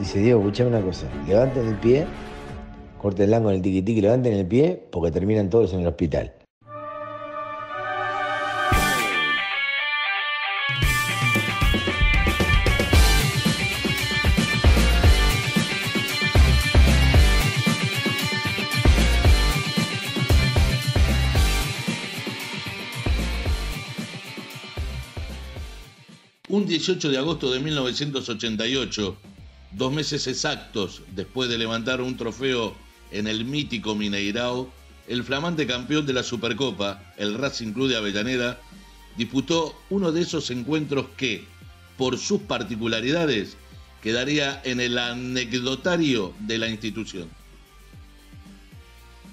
Dice, Diego, escuchame una cosa, levanten el pie, corten con el tiqui-tiqui, levanten el pie, porque terminan todos en el hospital. Un 18 de agosto de 1988, 2 meses exactos después de levantar un trofeo en el mítico Mineirao, el flamante campeón de la Supercopa, el Racing Club de Avellaneda, disputó uno de esos encuentros que, por sus particularidades, quedaría en el anecdotario de la institución.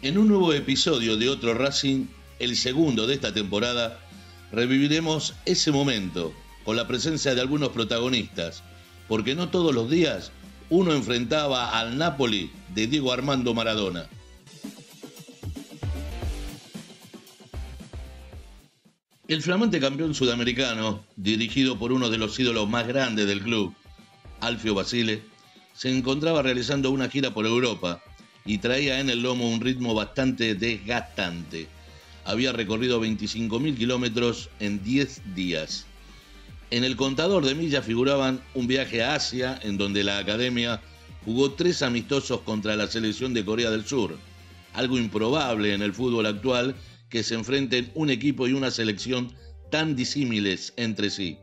En un nuevo episodio de Otro Racing, el segundo de esta temporada, reviviremos ese momento con la presencia de algunos protagonistas, porque no todos los días uno enfrentaba al Napoli de Diego Armando Maradona. El flamante campeón sudamericano, dirigido por uno de los ídolos más grandes del club, Alfio Basile, se encontraba realizando una gira por Europa y traía en el lomo un ritmo bastante desgastante. Había recorrido 25.000 kilómetros en 10 días. En el contador de millas figuraban un viaje a Asia, en donde la academia jugó 3 amistosos contra la selección de Corea del Sur. Algo improbable en el fútbol actual que se enfrenten un equipo y una selección tan disímiles entre sí.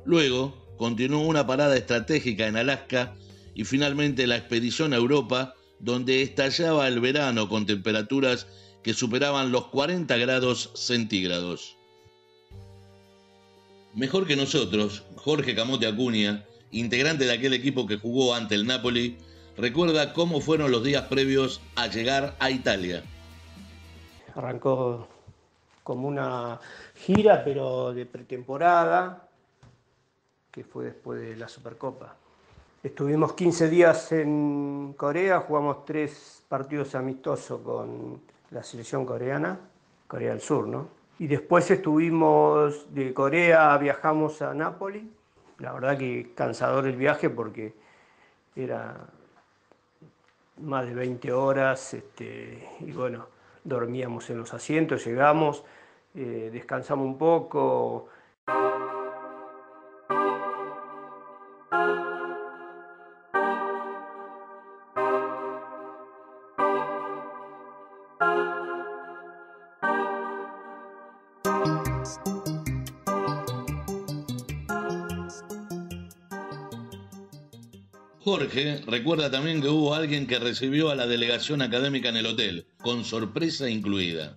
Luego continuó una parada estratégica en Alaska y finalmente la expedición a Europa, donde estallaba el verano con temperaturas que superaban los 40 grados centígrados. Mejor que nosotros, Jorge Camote Acuña, integrante de aquel equipo que jugó ante el Napoli, recuerda cómo fueron los días previos a llegar a Italia. Arrancó como una gira, pero de pretemporada, que fue después de la Supercopa. Estuvimos 15 días en Corea, jugamos 3 partidos amistosos con la selección coreana, Corea del Sur, ¿no? Y después estuvimos de Corea, viajamos a Nápoli. La verdad que cansador el viaje porque era más de 20 horas y bueno, dormíamos en los asientos, llegamos, descansamos un poco. Jorge recuerda también que hubo alguien que recibió a la delegación académica en el hotel, con sorpresa incluida.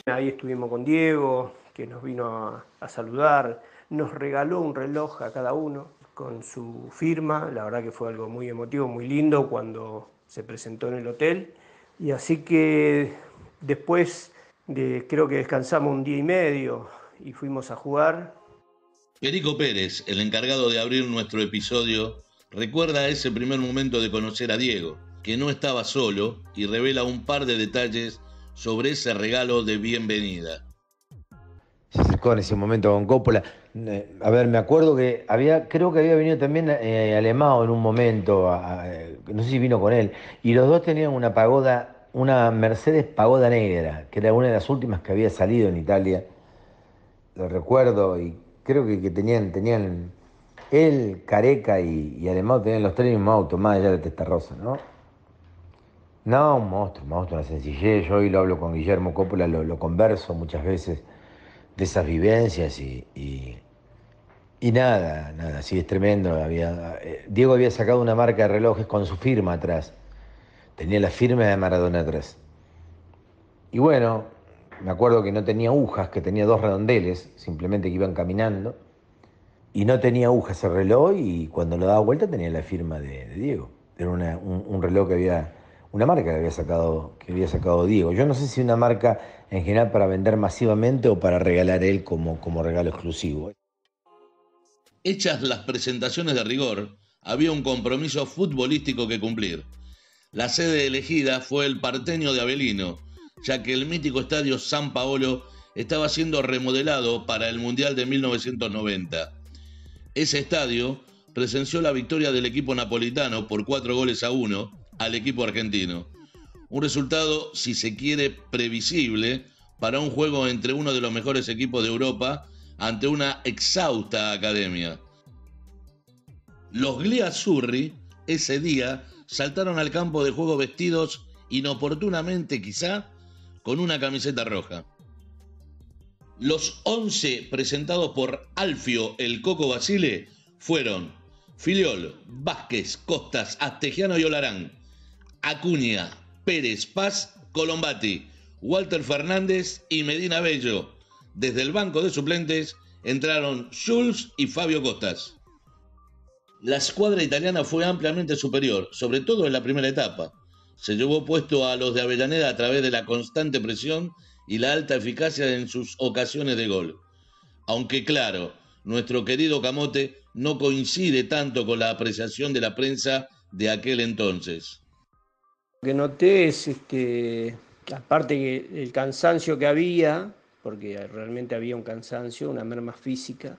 Ahí estuvimos con Diego, que nos vino a saludar, nos regaló un reloj a cada uno con su firma. La verdad que fue algo muy emotivo, muy lindo cuando se presentó en el hotel. Y así que después creo que descansamos un día y medio y fuimos a jugar. Perico Pérez, el encargado de abrir nuestro episodio, recuerda ese primer momento de conocer a Diego, que no estaba solo, y revela un par de detalles sobre ese regalo de bienvenida. Se acercó en ese momento con Coppola. A ver, me acuerdo que creo que había venido también Alemão en un momento, no sé si vino con él, y los dos tenían una pagoda, una Mercedes Pagoda negra, que era una de las últimas que había salido en Italia. Lo recuerdo, y creo que tenían él, Careca y Alemão tenían los 3 en el mismo auto, más allá de Testarossa, ¿no? No, un monstruo, una sencillez. Yo hoy lo hablo con Guillermo Coppola, lo converso muchas veces de esas vivencias y nada, sí, es tremendo. Diego había sacado una marca de relojes con su firma atrás, tenía la firma de Maradona atrás. Y bueno, me acuerdo que no tenía agujas, que tenía 2 redondeles, simplemente que iban caminando. Y no tenía agujas el reloj, y cuando lo daba vuelta tenía la firma de Diego. Era un reloj una marca que había sacado Diego. Yo no sé si una marca en general para vender masivamente o para regalar él como regalo exclusivo. Hechas las presentaciones de rigor, había un compromiso futbolístico que cumplir. La sede elegida fue el Partenio de Avellino, ya que el mítico estadio San Paolo estaba siendo remodelado para el Mundial de 1990. Ese estadio presenció la victoria del equipo napolitano por 4-1 al equipo argentino. Un resultado, si se quiere, previsible para un juego entre uno de los mejores equipos de Europa ante una exhausta academia. Los Gliazzurri ese día saltaron al campo de juego vestidos inoportunamente quizá con una camiseta roja. Los 11 presentados por Alfio el Coco Basile fueron Filiol, Vázquez, Costas, Astegiano y Olarán, Acuña, Pérez, Paz, Colombati, Walter Fernández y Medina Bello. Desde el banco de suplentes entraron Schulz y Fabio Costas. La escuadra italiana fue ampliamente superior, sobre todo en la primera etapa. Se llevó puesto a los de Avellaneda a través de la constante presión y la alta eficacia en sus ocasiones de gol. Aunque claro, nuestro querido Camote no coincide tanto con la apreciación de la prensa de aquel entonces. Lo que noté es, aparte que el cansancio que había, porque realmente había un cansancio, una merma física,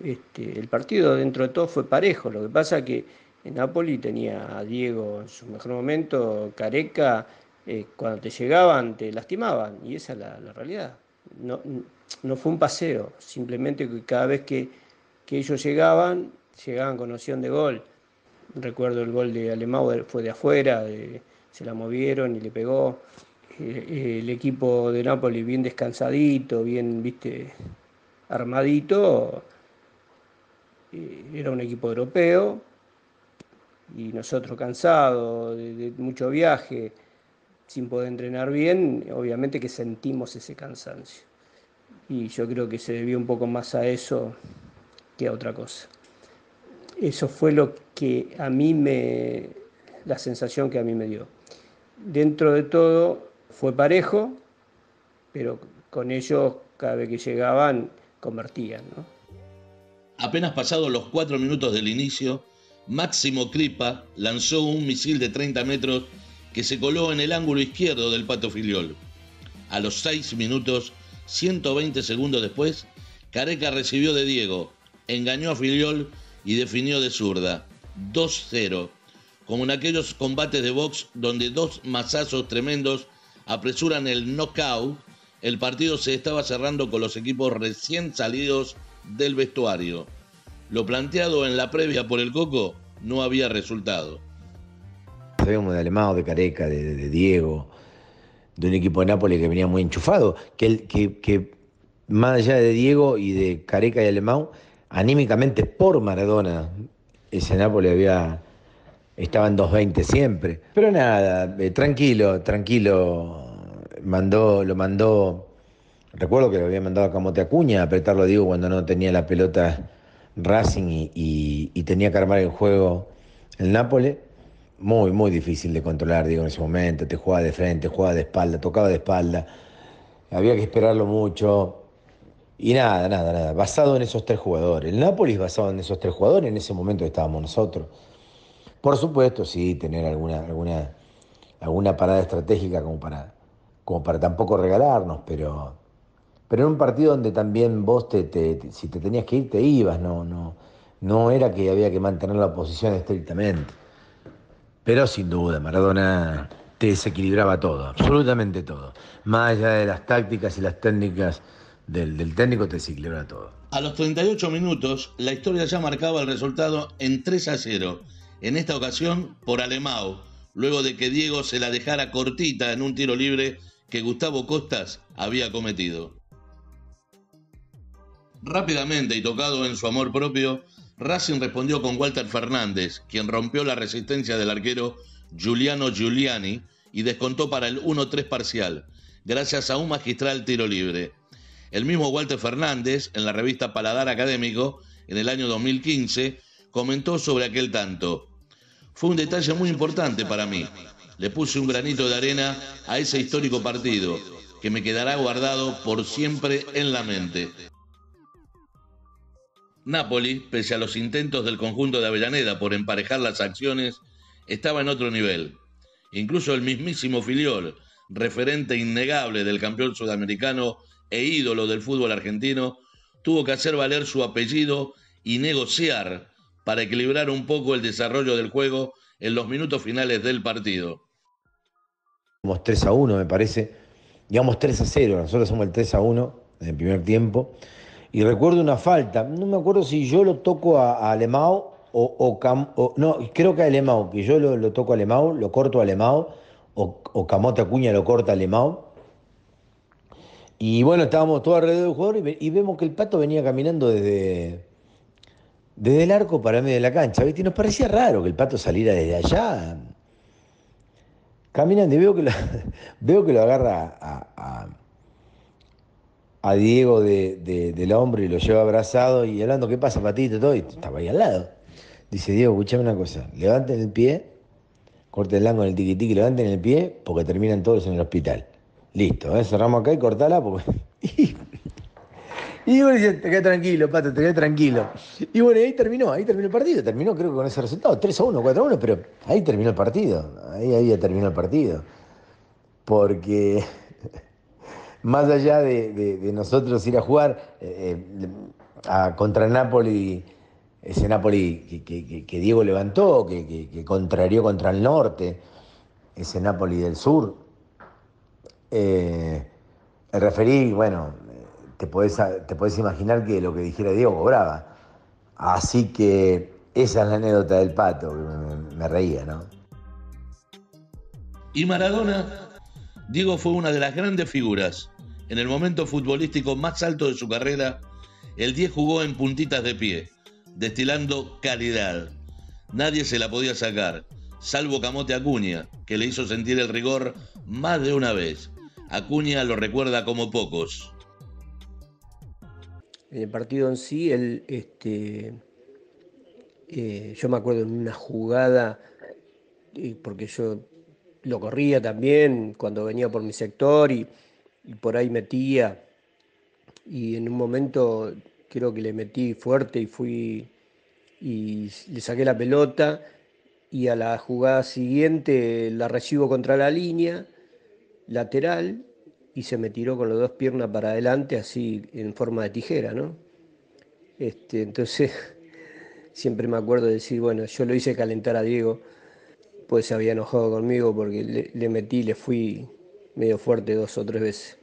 el partido dentro de todo fue parejo. Lo que pasa es que en Napoli tenía a Diego en su mejor momento, Careca, cuando te llegaban te lastimaban, y esa es la realidad. No fue un paseo, simplemente que cada vez que ellos llegaban con opción de gol. Recuerdo el gol de Alemão fue de afuera, se la movieron y le pegó. El equipo de Napoli bien descansadito, bien, armadito. Era un equipo europeo y nosotros cansados de mucho viaje, sin poder entrenar bien, obviamente que sentimos ese cansancio. Y yo creo que se debió un poco más a eso que a otra cosa. Eso fue lo que la sensación que a mí me dio. Dentro de todo fue parejo, pero con ellos cada vez que llegaban convertían, ¿no? Apenas pasados los 4 minutos del inicio, Máximo Kripa lanzó un misil de 30 metros que se coló en el ángulo izquierdo del Pato Filiol. A los 6 minutos, 120 segundos después, Careca recibió de Diego, engañó a Filiol y definió de zurda, 2-0, como en aquellos combates de box donde dos mazazos tremendos apresuran el knockout. El partido se estaba cerrando con los equipos recién salidos del vestuario. Lo planteado en la previa por el Coco no había resultado. Sabíamos de Alemão, de Careca, de Diego, de un equipo de Nápoles que venía muy enchufado, que más allá de Diego y de Careca y Alemão, anímicamente por Maradona, ese Nápoles estaba en 2.20 siempre. Pero nada, tranquilo, lo mandó, recuerdo que lo había mandado a Camote Acuña a apretarlo a Diego cuando no tenía la pelota Racing y tenía que armar el juego el Nápoles. Muy, muy difícil de controlar, Diego, en ese momento. Te jugaba de frente, jugaba de espalda, tocaba de espalda. Había que esperarlo mucho. Y nada. Basado en esos 3 jugadores. El Nápoles basado en esos 3 jugadores, en ese momento estábamos nosotros. Por supuesto, sí, tener alguna parada estratégica como para tampoco regalarnos, pero en un partido donde también vos si te tenías que ir, te ibas. No era que había que mantener la posición estrictamente. Pero sin duda, Maradona te desequilibraba todo, absolutamente todo. Más allá de las tácticas y las técnicas del técnico, te desequilibraba todo. A los 38 minutos, la historia ya marcaba el resultado en 3-0. En esta ocasión, por Alemão, luego de que Diego se la dejara cortita en un tiro libre que Gustavo Costas había cometido. Rápidamente y tocado en su amor propio, Racing respondió con Walter Fernández, quien rompió la resistencia del arquero Giuliano Giuliani y descontó para el 1-3 parcial, gracias a un magistral tiro libre. El mismo Walter Fernández, en la revista Paladar Académico, en el año 2015, comentó sobre aquel tanto: fue un detalle muy importante para mí. Le puse un granito de arena a ese histórico partido, que me quedará guardado por siempre en la mente. Napoli, pese a los intentos del conjunto de Avellaneda por emparejar las acciones, estaba en otro nivel. Incluso el mismísimo Filiol, referente innegable del campeón sudamericano e ídolo del fútbol argentino, tuvo que hacer valer su apellido y negociar para equilibrar un poco el desarrollo del juego en los minutos finales del partido. Somos 3-1, me parece. Digamos 3-0, nosotros somos el 3-1 en el primer tiempo. Y recuerdo una falta, no me acuerdo si yo lo toco a Alemão no, creo que a Alemão, que yo lo toco a Alemão, lo corto a Alemão, o Camote Acuña lo corta a Alemão. Y bueno, estábamos todos alrededor del jugador y vemos que el Pato venía caminando desde el arco para medio de la cancha, ¿viste? Y nos parecía raro que el Pato saliera desde allá, caminando, y veo que lo agarra a Diego del hombro y lo lleva abrazado y hablando, ¿qué pasa, Patito? Todo, y estaba ahí al lado. Dice, Diego, escuchame una cosa, levanten el pie, corten el ángulo en el tiqui-tiqui, levanten el pie, porque terminan todos en el hospital. Listo, cerramos acá y cortala, porque... Y bueno, dice, te quedas tranquilo, Pato, te quedas tranquilo. Y bueno, ahí terminó el partido, terminó creo que con ese resultado, 3-1, 4-1, pero ahí terminó el partido, ahí ya terminó el partido. Porque más allá de nosotros ir a jugar contra Napoli, ese Napoli que Diego levantó, que contrarió contra el norte, ese Napoli del sur, el referí, bueno, te podés imaginar que lo que dijera Diego cobraba. Así que esa es la anécdota del Pato, que me reía, ¿no? Y Maradona, Diego fue una de las grandes figuras. En el momento futbolístico más alto de su carrera, el 10 jugó en puntitas de pie, destilando calidad. Nadie se la podía sacar, salvo Camote Acuña, que le hizo sentir el rigor más de una vez. Acuña lo recuerda como pocos. En el partido en sí, yo me acuerdo en una jugada, porque yo lo corría también cuando venía por mi sector y por ahí metía, y en un momento creo que le metí fuerte y fui y le saqué la pelota, y a la jugada siguiente la recibo contra la línea lateral y se me tiró con las dos piernas para adelante, así en forma de tijera, ¿no? Entonces siempre me acuerdo de decir, bueno, yo lo hice calentar a Diego, pues se había enojado conmigo porque le metí, le fui medio fuerte 2 o 3 veces.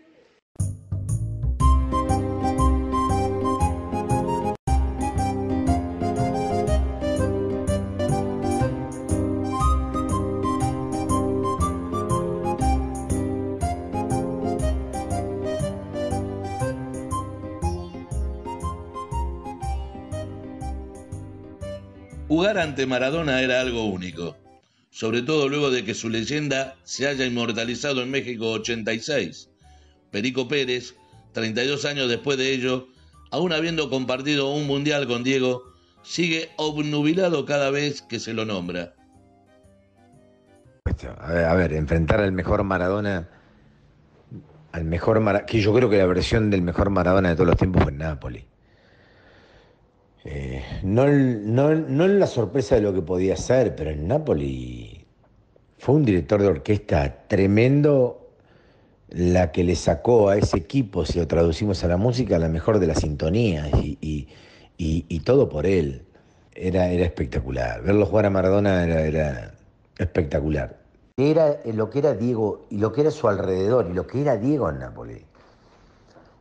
Jugar ante Maradona era algo único, sobre todo luego de que su leyenda se haya inmortalizado en México 86. Perico Pérez, 32 años después de ello, aún habiendo compartido un mundial con Diego, sigue obnubilado cada vez que se lo nombra. A ver, enfrentar al mejor Maradona, que yo creo que la versión del mejor Maradona de todos los tiempos fue en Napoli. No en la sorpresa de lo que podía ser, pero en Napoli fue un director de orquesta tremendo, la que le sacó a ese equipo, si lo traducimos a la música, la mejor de las sintonías y todo por él. Era espectacular. Verlo jugar a Maradona era espectacular. Era lo que era Diego y lo que era su alrededor y lo que era Diego en Napoli.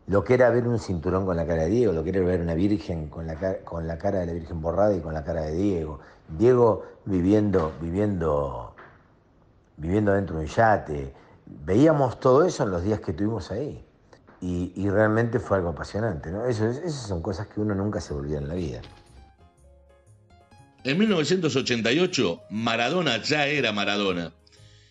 Lo que era ver un cinturón con la cara de Diego, lo que era ver una virgen con la cara de la Virgen borrada y con la cara de Diego. Diego viviendo dentro de un yate. Veíamos todo eso en los días que estuvimos ahí. Y realmente fue algo apasionante, ¿no? Esas son cosas que uno nunca se olvida en la vida. En 1988, Maradona ya era Maradona.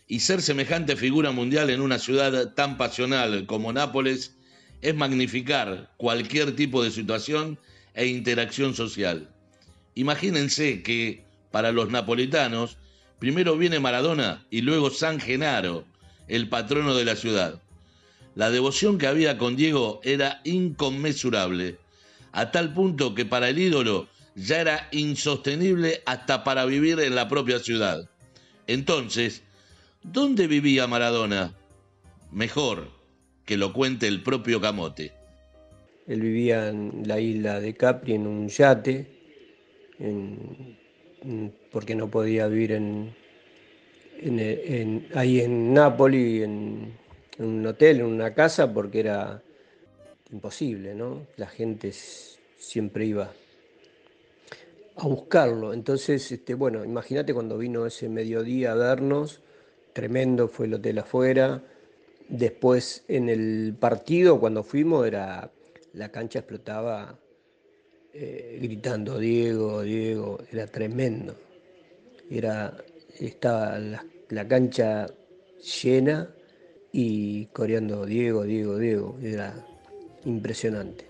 Y ser semejante figura mundial en una ciudad tan pasional como Nápoles es magnificar cualquier tipo de situación e interacción social. Imagínense que, para los napolitanos, primero viene Maradona y luego San Genaro, el patrono de la ciudad. La devoción que había con Diego era inconmensurable, a tal punto que para el ídolo ya era insostenible hasta para vivir en la propia ciudad. Entonces, ¿dónde vivía Maradona? Mejor que lo cuente el propio Camote. Él vivía en la isla de Capri en un yate, porque no podía vivir ahí en Nápoli, en un hotel, en una casa, porque era imposible, ¿no? La gente siempre iba a buscarlo. Entonces, bueno, imagínate cuando vino ese mediodía a vernos, tremendo fue el hotel afuera. Después en el partido, cuando fuimos, la cancha explotaba gritando Diego, Diego, era tremendo. Estaba la cancha llena y coreando Diego, Diego, Diego, era impresionante.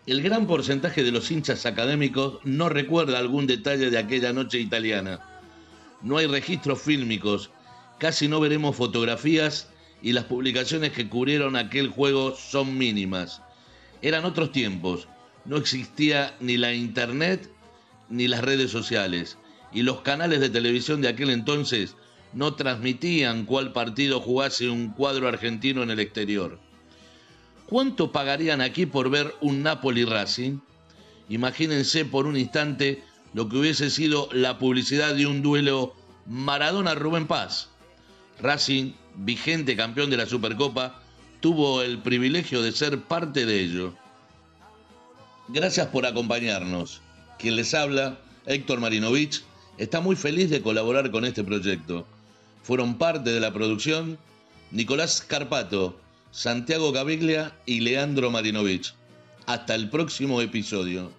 El gran porcentaje de los hinchas académicos no recuerda algún detalle de aquella noche italiana. No hay registros fílmicos, casi no veremos fotografías y las publicaciones que cubrieron aquel juego son mínimas. Eran otros tiempos, no existía ni la internet ni las redes sociales, y los canales de televisión de aquel entonces no transmitían cuál partido jugase un cuadro argentino en el exterior. ¿Cuánto pagarían aquí por ver un Napoli Racing? Imagínense por un instante lo que hubiese sido la publicidad de un duelo Maradona-Rubén Paz. Racing, vigente campeón de la Supercopa, tuvo el privilegio de ser parte de ello. Gracias por acompañarnos. Quien les habla, Héctor Marinovich, está muy feliz de colaborar con este proyecto. Fueron parte de la producción Nicolás Carpato, Santiago Gaviglia y Leandro Marinovich. Hasta el próximo episodio.